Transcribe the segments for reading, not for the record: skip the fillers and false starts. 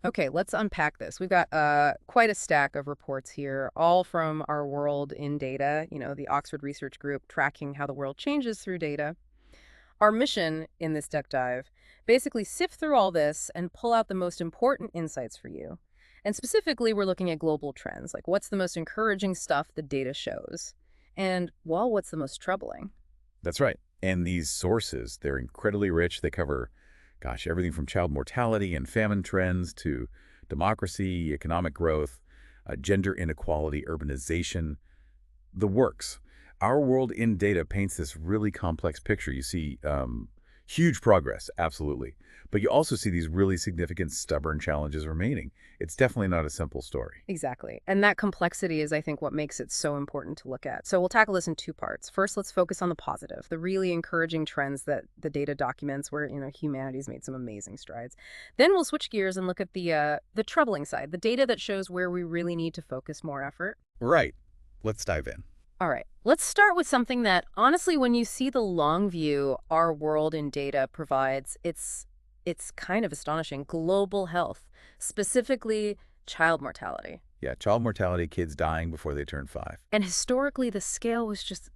Okay, let's unpack this. We've got quite a stack of reports here, all from our world in data, the Oxford Research Group tracking how the world changes through data. Our mission in this deep dive, basically sift through all this and pull out the most important insights for you. And specifically, we're looking at global trends, like what's the most encouraging stuff the data shows? And, well, what's the most troubling? That's right. And these sources, they're incredibly rich. They cover, gosh, everything from child mortality and famine trends to democracy, economic growth, gender inequality, urbanization, the works. Our world in data paints this really complex picture. You see huge progress, absolutely. But you also see these really significant, stubborn challenges remaining. It's definitely not a simple story. Exactly. And that complexity is, I think, what makes it so important to look at. So we'll tackle this in two parts. First, let's focus on the positive, the really encouraging trends that the data documents where, humanity's made some amazing strides. Then we'll switch gears and look at the troubling side, the data that shows where we really need to focus more effort. Right. Let's dive in. All right, let's start with something that, honestly, when you see the long view our world in data provides, it's kind of astonishing. Global health, specifically child mortality. Yeah, child mortality, kids dying before they turn 5. And historically, the scale was just,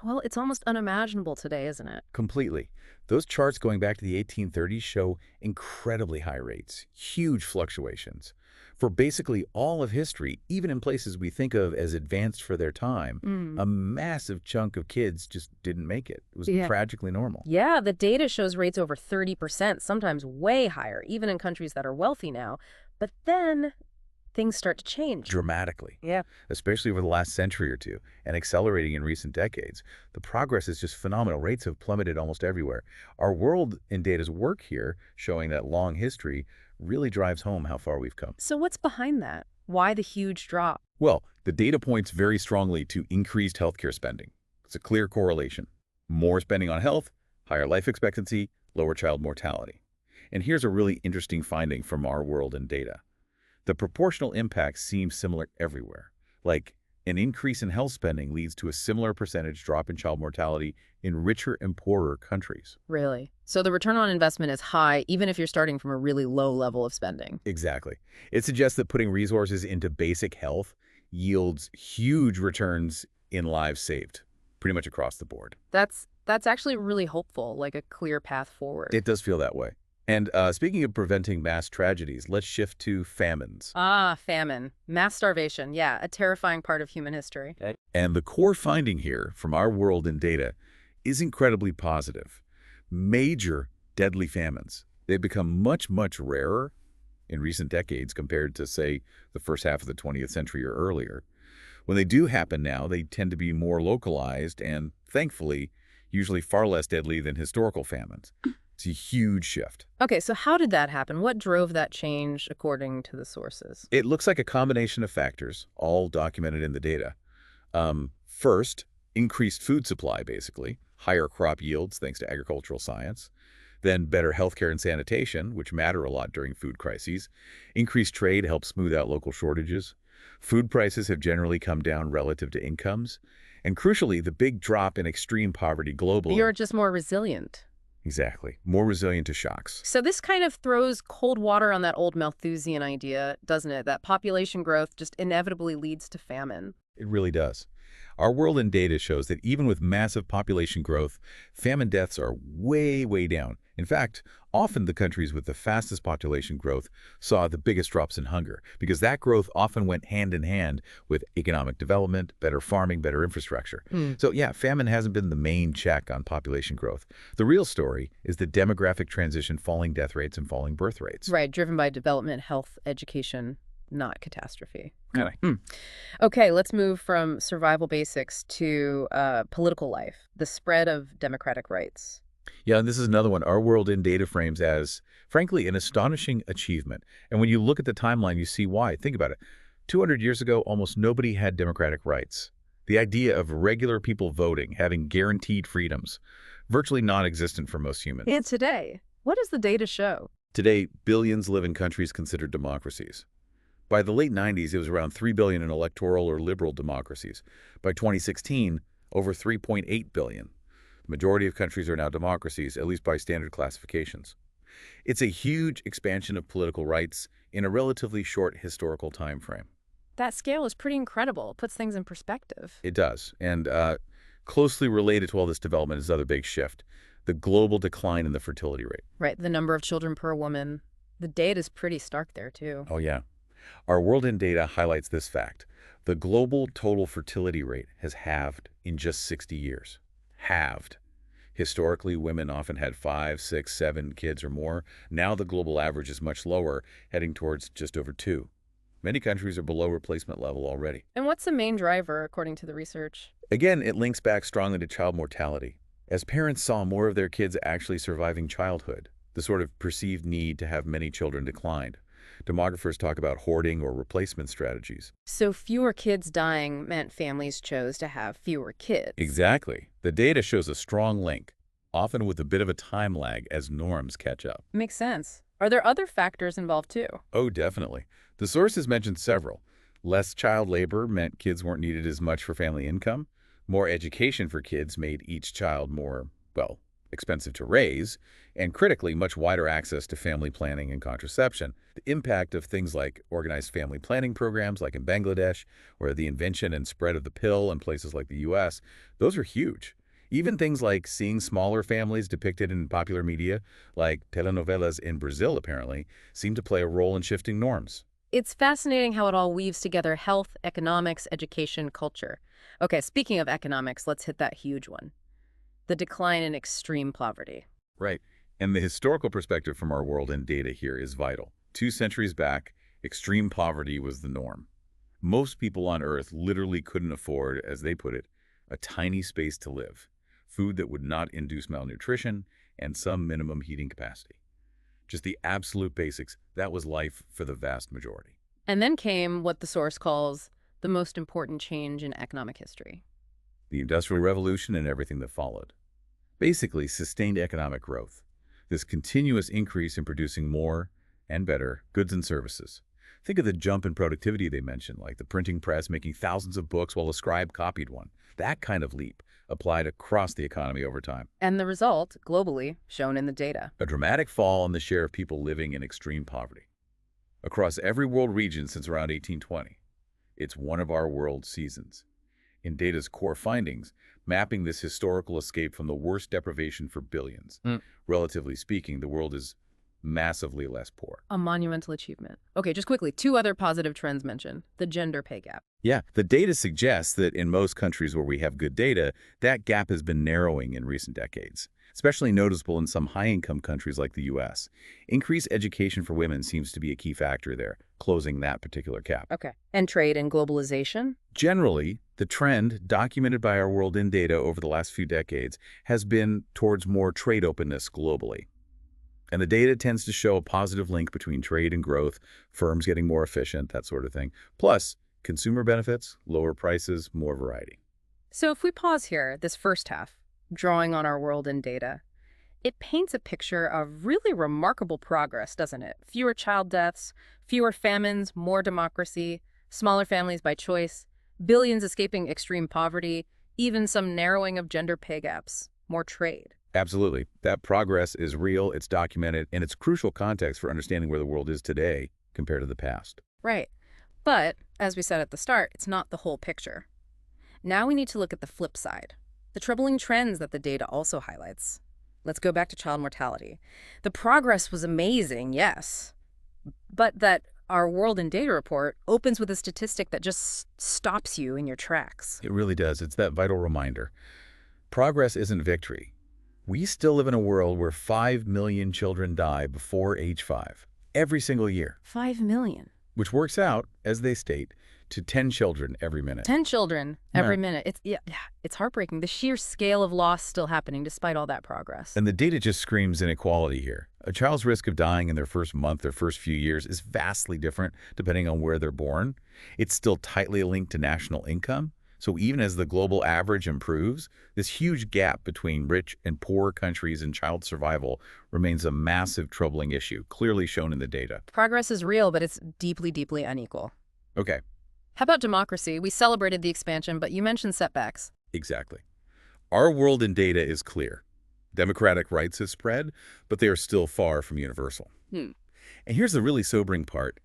well, it's almost unimaginable today, isn't it? Completely. Those charts going back to the 1830s show incredibly high rates, huge fluctuations. For basically all of history, even in places we think of as advanced for their time, Mm. a massive chunk of kids just didn't make it. It was Yeah. tragically normal. Yeah, the data shows rates over 30%, sometimes way higher, even in countries that are wealthy now. But then things start to change. Dramatically, Yeah. especially over the last century or two, and accelerating in recent decades. The progress is just phenomenal. Rates have plummeted almost everywhere. Our world in data's work here, showing that long history, really drives home how far we've come. So what's behind that? Why the huge drop? Well, the data points very strongly to increased healthcare spending. It's a clear correlation. More spending on health, higher life expectancy, lower child mortality. And here's a really interesting finding from our world in data. The proportional impact seems similar everywhere. Like, an increase in health spending leads to a similar percentage drop in child mortality in richer and poorer countries. Really? So the return on investment is high, even if you're starting from a really low level of spending. Exactly. It suggests that putting resources into basic health yields huge returns in lives saved, pretty much across the board. That's actually really hopeful, like a clear path forward. It does feel that way. And speaking of preventing mass tragedies, let's shift to famines. Ah, famine, mass starvation. Yeah, a terrifying part of human history. Okay. And the core finding here from our world in data is incredibly positive. Major deadly famines. They've become much, much rarer in recent decades compared to, say, the first half of the 20th century or earlier. When they do happen now, they tend to be more localized and, thankfully, usually far less deadly than historical famines. It's a huge shift. Okay, so how did that happen? What drove that change according to the sources? It looks like a combination of factors, all documented in the data. First, increased food supply, basically, higher crop yields thanks to agricultural science. Then better healthcare and sanitation, which matter a lot during food crises. Increased trade helps smooth out local shortages. Food prices have generally come down relative to incomes. And crucially, the big drop in extreme poverty globally. You're just more resilient. Exactly. More resilient to shocks. So this kind of throws cold water on that old Malthusian idea, doesn't it? That population growth just inevitably leads to famine. It really does. Our world in data shows that even with massive population growth, famine deaths are way, way down. In fact, often the countries with the fastest population growth saw the biggest drops in hunger, because that growth often went hand in hand with economic development, better farming, better infrastructure. So yeah, famine hasn't been the main check on population growth. The real story is the demographic transition, falling death rates and falling birth rates. Right, driven by development, health, education, not catastrophe. Kinda. Okay, let's move from survival basics to political life, the spread of democratic rights. Yeah, and this is another one our world in data frames as, frankly, an astonishing achievement. And when you look at the timeline, you see why. Think about it. 200 years ago, almost nobody had democratic rights. The idea of regular people voting, having guaranteed freedoms, virtually non-existent for most humans. And today, what does the data show? Today, billions live in countries considered democracies. By the late 90s, it was around 3 billion in electoral or liberal democracies. By 2016, over 3.8 billion. The majority of countries are now democracies, at least by standard classifications. It's a huge expansion of political rights in a relatively short historical time frame. That scale is pretty incredible. It puts things in perspective. It does. And closely related to all this development is another big shift, the global decline in the fertility rate. Right, the number of children per woman. The data is pretty stark there, too. Oh, yeah. Our World in Data highlights this fact. The global total fertility rate has halved in just 60 years. Halved. Historically, women often had 5, 6, 7 kids or more. Now the global average is much lower, heading towards just over 2. Many countries are below replacement level already. And what's the main driver, according to the research? Again, it links back strongly to child mortality. As parents saw more of their kids actually surviving childhood, the sort of perceived need to have many children declined. Demographers talk about hoarding or replacement strategies. So fewer kids dying meant families chose to have fewer kids. Exactly. The data shows a strong link, often with a bit of a time lag as norms catch up. Makes sense. Are there other factors involved, too? Oh, definitely. The sources mentioned several. Less child labor meant kids weren't needed as much for family income. More education for kids made each child more, well, expensive to raise, and critically, much wider access to family planning and contraception. The impact of things like organized family planning programs like in Bangladesh, or the invention and spread of the pill in places like the U.S., those are huge. Even things like seeing smaller families depicted in popular media, like telenovelas in Brazil apparently, seem to play a role in shifting norms. It's fascinating how it all weaves together health, economics, education, culture. Okay, speaking of economics, let's hit that huge one. The decline in extreme poverty. Right. And the historical perspective from our World in Data here is vital. 2 centuries back, extreme poverty was the norm. Most people on Earth literally couldn't afford, as they put it, a tiny space to live, food that would not induce malnutrition, and some minimum heating capacity. Just the absolute basics, that was life for the vast majority. And then came what the source calls the most important change in economic history. The Industrial Revolution and everything that followed. Basically, sustained economic growth. This continuous increase in producing more and better goods and services. Think of the jump in productivity they mentioned, like the printing press making thousands of books while a scribe copied one. That kind of leap applied across the economy over time. And the result, globally, shown in the data. A dramatic fall in the share of people living in extreme poverty. Across every world region since around 1820. It's one of our world seasons. In Data's core findings, mapping this historical escape from the worst deprivation for billions. Relatively speaking, the world is massively less poor. A monumental achievement. Okay, just quickly, 2 other positive trends mentioned. The gender pay gap. Yeah, the data suggests that in most countries where we have good data, that gap has been narrowing in recent decades, especially noticeable in some high-income countries like the U.S. Increased education for women seems to be a key factor there, closing that particular gap. Okay. And trade and globalization? Generally, the trend, documented by our World in Data over the last few decades, has been towards more trade openness globally. And the data tends to show a positive link between trade and growth, firms getting more efficient, that sort of thing. Plus, consumer benefits, lower prices, more variety. So if we pause here, this first half, drawing on our World in Data, it paints a picture of really remarkable progress, doesn't it? Fewer child deaths, fewer famines, more democracy, smaller families by choice, billions escaping extreme poverty, even some narrowing of gender pay gaps, more trade. Absolutely. That progress is real, it's documented, and it's crucial context for understanding where the world is today compared to the past. Right. But, as we said at the start, it's not the whole picture. Now we need to look at the flip side, the troubling trends that the data also highlights. Let's go back to child mortality. The progress was amazing, yes, but that our World in Data report opens with a statistic that just stops you in your tracks. It really does. It's that vital reminder. Progress isn't victory. We still live in a world where 5 million children die before age 5, every single year. 5 million. Which works out, as they state, to 10 children every minute. 10 children every minute. It's heartbreaking. The sheer scale of loss still happening despite all that progress. And the data just screams inequality here. A child's risk of dying in their first month, their first few years, is vastly different depending on where they're born. It's still tightly linked to national income. So even as the global average improves, this huge gap between rich and poor countries in child survival remains a massive troubling issue, clearly shown in the data. Progress is real, but it's deeply, deeply unequal. Okay. How about democracy? We celebrated the expansion, but you mentioned setbacks. Exactly. Our World in Data is clear. Democratic rights have spread, but they are still far from universal. Hmm. And here's the really sobering part.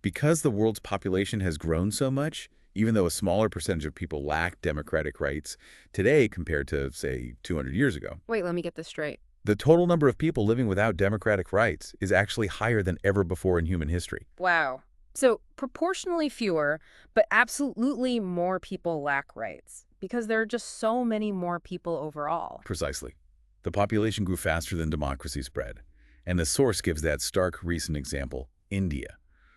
Because the world's population has grown so much, even though a smaller percentage of people lack democratic rights today compared to, say, 200 years ago, Wait, let me get this straight. the total number of people living without democratic rights is actually higher than ever before in human history. Wow. So proportionally fewer, but absolutely more people lack rights because there are just so many more people overall. Precisely. The population grew faster than democracy spread. And the source gives that stark recent example, India,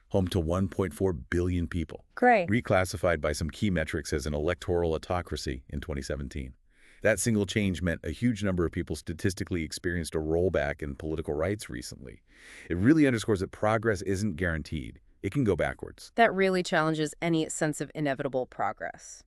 home to 1.4 billion people, Great. reclassified by some key metrics as an electoral autocracy in 2017. That single change meant a huge number of people statistically experienced a rollback in political rights recently. It really underscores that progress isn't guaranteed. It can go backwards. That really challenges any sense of inevitable progress.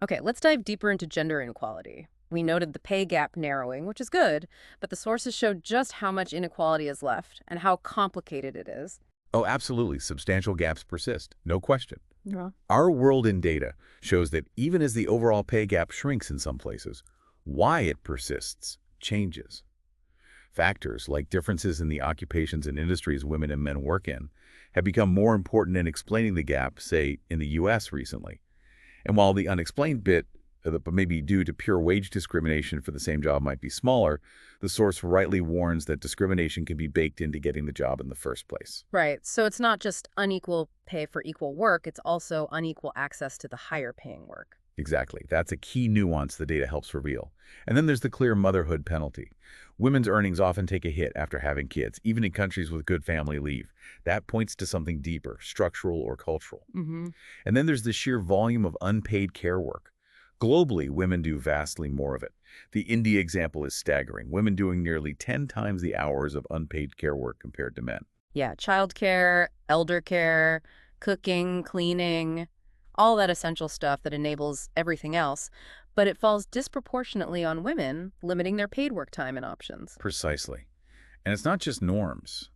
Okay, let's dive deeper into gender inequality. We noted the pay gap narrowing, which is good, but the sources showed just how much inequality is left and how complicated it is. Oh, absolutely. Substantial gaps persist. No question. Yeah. Our world in data shows that even as the overall pay gap shrinks in some places, why it persists changes. Factors like differences in the occupations and industries women and men work in have become more important in explaining the gap, say, in the U.S. recently. And while the unexplained bit, that may be due to pure wage discrimination for the same job might be smaller, the source rightly warns that discrimination can be baked into getting the job in the first place. Right. So it's not just unequal pay for equal work, it's also unequal access to the higher paying work. Exactly. That's a key nuance the data helps reveal. And then there's the clear motherhood penalty. Women's earnings often take a hit after having kids, even in countries with good family leave. That points to something deeper, structural or cultural. Mm-hmm. And then there's the sheer volume of unpaid care work. Globally, women do vastly more of it. The India example is staggering, women doing nearly 10 times the hours of unpaid care work compared to men. Yeah, childcare, elder care, cooking, cleaning, all that essential stuff that enables everything else, but it falls disproportionately on women, limiting their paid work time and options. Precisely. And it's not just norms.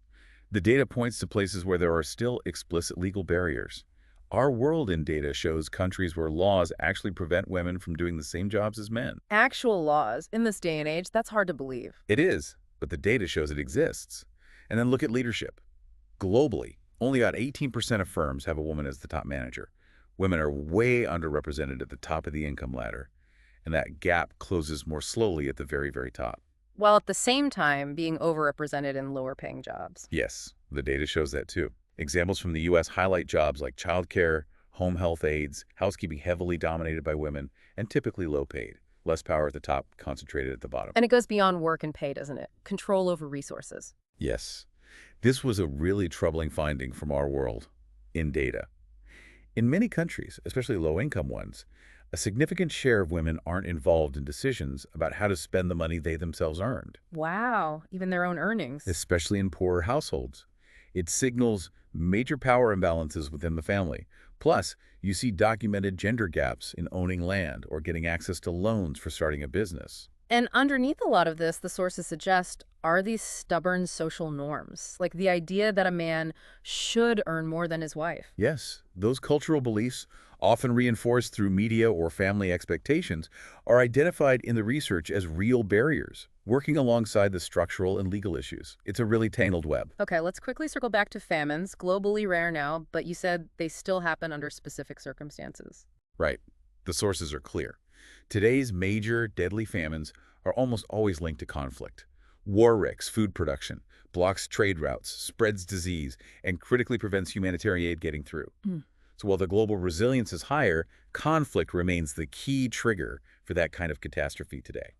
The data points to places where there are still explicit legal barriers. Our world in data shows countries where laws actually prevent women from doing the same jobs as men. Actual laws, in this day and age, that's hard to believe. It is, but the data shows it exists. And then look at leadership. Globally, only about 18% of firms have a woman as the top manager. Women are way underrepresented at the top of the income ladder, and that gap closes more slowly at the very, very top. While at the same time being overrepresented in lower paying jobs. Yes, the data shows that too. Examples from the U.S. highlight jobs like childcare, home health aides, housekeeping heavily dominated by women, and typically low paid. Less power at the top, concentrated at the bottom. And it goes beyond work and pay, doesn't it? Control over resources. Yes, this was a really troubling finding from our world in data. In many countries, especially low-income ones, a significant share of women aren't involved in decisions about how to spend the money they themselves earned, Wow, even their own earnings. especially in poorer households. It signals major power imbalances within the family. Plus, you see documented gender gaps in owning land or getting access to loans for starting a business. And underneath a lot of this, the sources suggest are these stubborn social norms, like the idea that a man should earn more than his wife. Yes, those cultural beliefs, often reinforced through media or family expectations, are identified in the research as real barriers, working alongside the structural and legal issues. It's a really tangled web. Okay, let's quickly circle back to famines, globally rare now, but you said they still happen under specific circumstances. Right. The sources are clear. Today's major deadly famines are almost always linked to conflict. War wrecks food production, blocks trade routes, spreads disease, and critically prevents humanitarian aid getting through. Hmm. So while the global resilience is higher, conflict remains the key trigger for that kind of catastrophe today.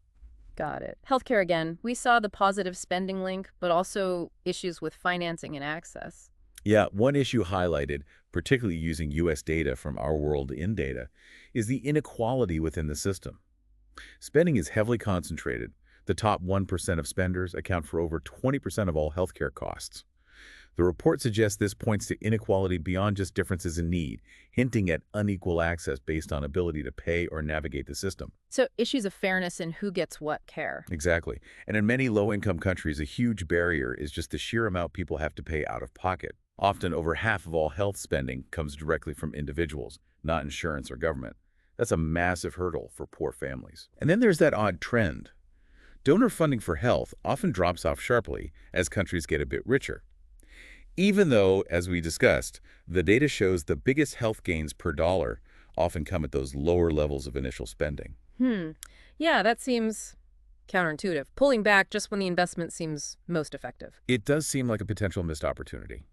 Got it. Healthcare again. We saw the positive spending link, but also issues with financing and access. Yeah, one issue highlighted, particularly using U.S. data from our world in data, is the inequality within the system. Spending is heavily concentrated. The top 1% of spenders account for over 20% of all healthcare costs. The report suggests this points to inequality beyond just differences in need, hinting at unequal access based on ability to pay or navigate the system. So issues of fairness in who gets what care. Exactly. And in many low-income countries, a huge barrier is just the sheer amount people have to pay out of pocket. Often over half of all health spending comes directly from individuals, not insurance or government. That's a massive hurdle for poor families. And then there's that odd trend. Donor funding for health often drops off sharply as countries get a bit richer. Even though, as we discussed, the data shows the biggest health gains per dollar often come at those lower levels of initial spending. Hmm. Yeah, that seems counterintuitive. Pulling back just when the investment seems most effective. It does seem like a potential missed opportunity,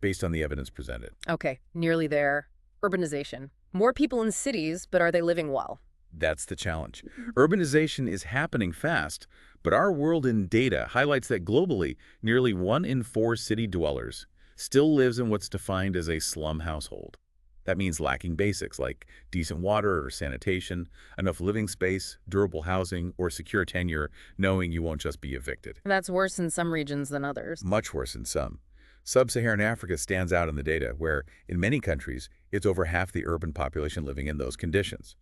based on the evidence presented. Okay, nearly there. Urbanization. More people in cities, but are they living well? That's the challenge. Urbanization is happening fast, but our world in data highlights that globally, nearly 1 in 4 city dwellers still lives in what's defined as a slum household. That means lacking basics like decent water or sanitation, enough living space, durable housing, or secure tenure, knowing you won't just be evicted. That's worse in some regions than others. Much worse in some. Sub-Saharan Africa stands out in the data, where, in many countries, it's over half the urban population living in those conditions.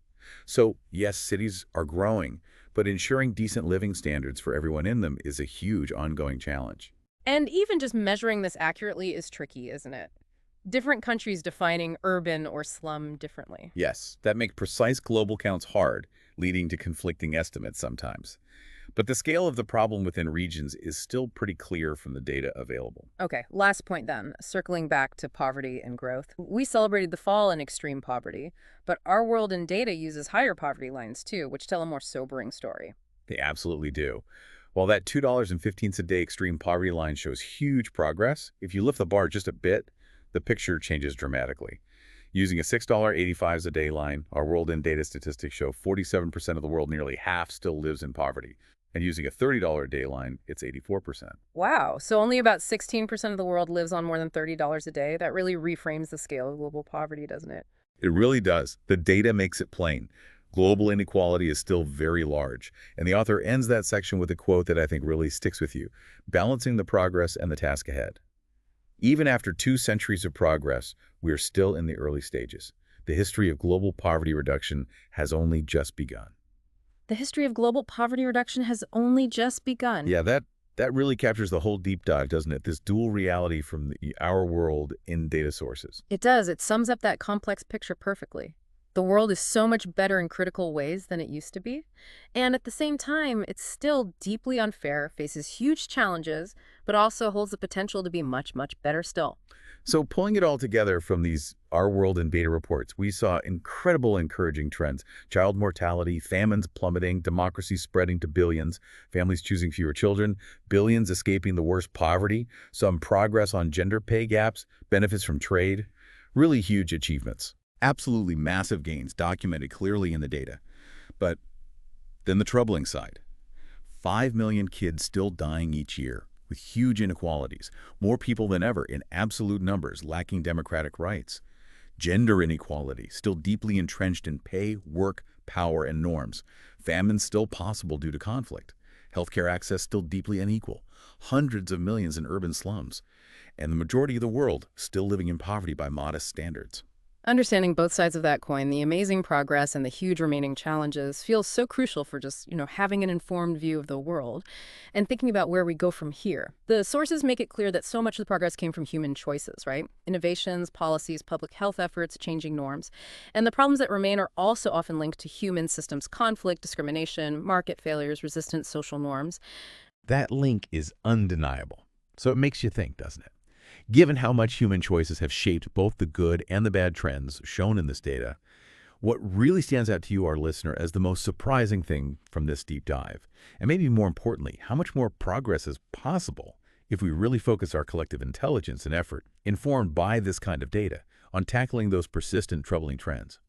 So, yes, cities are growing, but ensuring decent living standards for everyone in them is a huge ongoing challenge. And even just measuring this accurately is tricky, isn't it? Different countries defining urban or slum differently. Yes, that makes precise global counts hard, leading to conflicting estimates sometimes. But the scale of the problem within regions is still pretty clear from the data available. Okay, last point then, circling back to poverty and growth. We celebrated the fall in extreme poverty, but our world in data uses higher poverty lines too, which tell a more sobering story. They absolutely do. While that $2.15 a day extreme poverty line shows huge progress, if you lift the bar just a bit, the picture changes dramatically. Using a $6.85 a day line, our world in data statistics show 47% of the world, nearly half, still lives in poverty. And using a $30 a day line, it's 84%. Wow, so only about 16% of the world lives on more than $30 a day? That really reframes the scale of global poverty, doesn't it? It really does. The data makes it plain. Global inequality is still very large. And the author ends that section with a quote that I think really sticks with you: balancing the progress and the task ahead. Even after 2 centuries of progress, we are still in the early stages. The history of global poverty reduction has only just begun. The history of global poverty reduction has only just begun. Yeah, that really captures the whole deep dive, doesn't it? This dual reality from our world in data sources. It does. It sums up that complex picture perfectly. The world is so much better in critical ways than it used to be. And at the same time, it's still deeply unfair, faces huge challenges, but also holds the potential to be much, much better still. So pulling it all together from these Our World in Data reports, we saw incredible encouraging trends: child mortality, famines plummeting, democracy spreading to billions, families choosing fewer children, billions escaping the worst poverty, some progress on gender pay gaps, benefits from trade. Really huge achievements. Absolutely massive gains documented clearly in the data. But then the troubling side. 5 million kids still dying each year, with huge inequalities, more people than ever in absolute numbers lacking democratic rights. Gender inequality, still deeply entrenched in pay, work, power, and norms. Famine still possible due to conflict. Healthcare access still deeply unequal. Hundreds of millions in urban slums. And the majority of the world still living in poverty by modest standards. Understanding both sides of that coin, the amazing progress and the huge remaining challenges, feels so crucial for just, having an informed view of the world and thinking about where we go from here. The sources make it clear that so much of the progress came from human choices, right? Innovations, policies, public health efforts, changing norms. And the problems that remain are also often linked to human systems conflict, discrimination, market failures, resistant social norms. That link is undeniable. So it makes you think, doesn't it? Given how much human choices have shaped both the good and the bad trends shown in this data, what really stands out to you, our listener, as the most surprising thing from this deep dive? And maybe more importantly, how much more progress is possible if we really focus our collective intelligence and effort, informed by this kind of data, on tackling those persistent, troubling trends?